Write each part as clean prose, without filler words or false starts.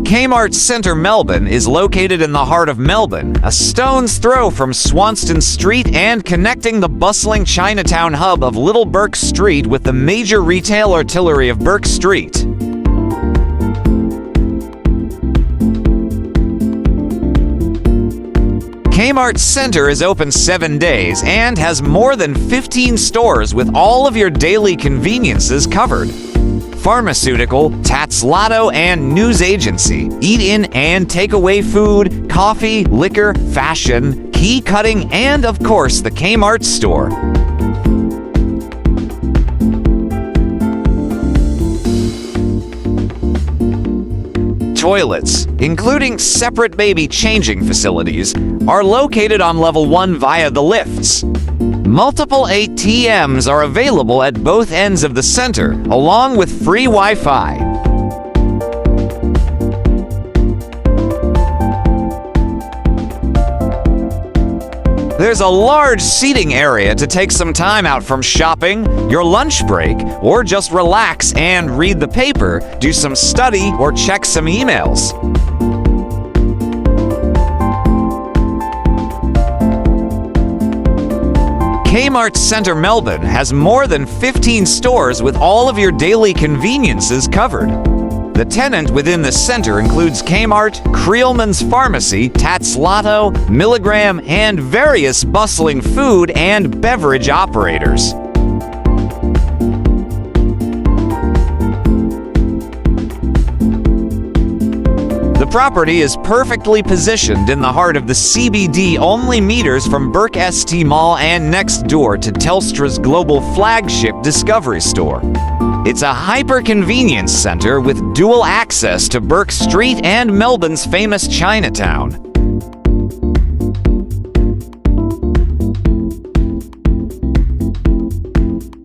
Kmart Centre Melbourne is located in the heart of Melbourne, a stone's throw from Swanston Street and connecting the bustling Chinatown hub of Little Bourke Street with the major retail artery of Bourke Street. Kmart Centre is open 7 days and has more than 15 stores with all of your daily conveniences covered. Pharmaceutical, Tats Lotto, and news agency, eat-in and take-away food, coffee, liquor, fashion, key cutting, and of course the Kmart store. Toilets, including separate baby changing facilities, are located on level 1 via the lifts. Multiple ATMs are available at both ends of the center, along with free Wi-Fi. There's a large seating area to take some time out from shopping, your lunch break, or just relax and read the paper, do some study, or check some emails. Kmart Centre Melbourne has more than 15 stores with all of your daily conveniences covered. The tenant within the centre includes Kmart, Creelman's Pharmacy, Tats Lotto, Milligram, and various bustling food and beverage operators. The property is perfectly positioned in the heart of the CBD, only meters from Bourke St Mall and next door to Telstra's global flagship Discovery Store. It's a hyper-convenience center with dual access to Bourke Street and Melbourne's famous Chinatown.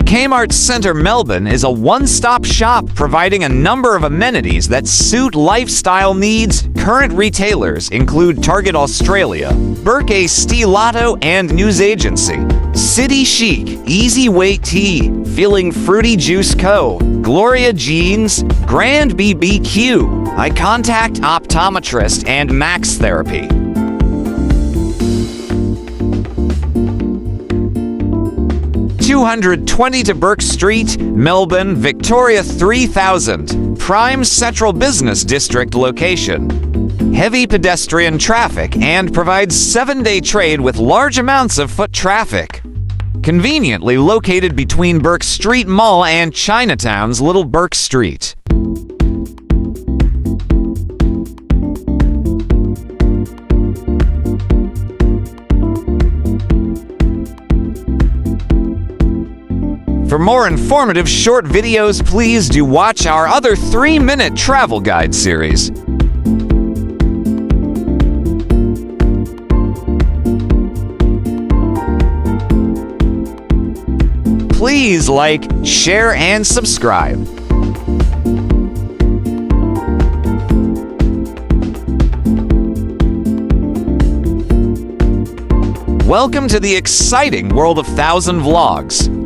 Kmart Centre Melbourne is a one-stop shop providing a number of amenities that suit lifestyle needs. Current retailers include Target Australia, Bourke St Lotto and News Agency, City Chic, Easy Weight Tea, Feeling Fruity Juice Co., Gloria Jeans, Grand BBQ, Eye Contact Optometrist, and Max Therapy. $220 to Bourke Street, Melbourne, Victoria 3000, prime central business district location. Heavy pedestrian traffic and provides 7-day trade with large amounts of foot traffic. Conveniently located between Bourke Street Mall and Chinatown's Little Bourke Street. For more informative short videos, please do watch our other 3-minute travel guide series. Please like, share, and subscribe. Welcome to the exciting world of 1000 Vlogs.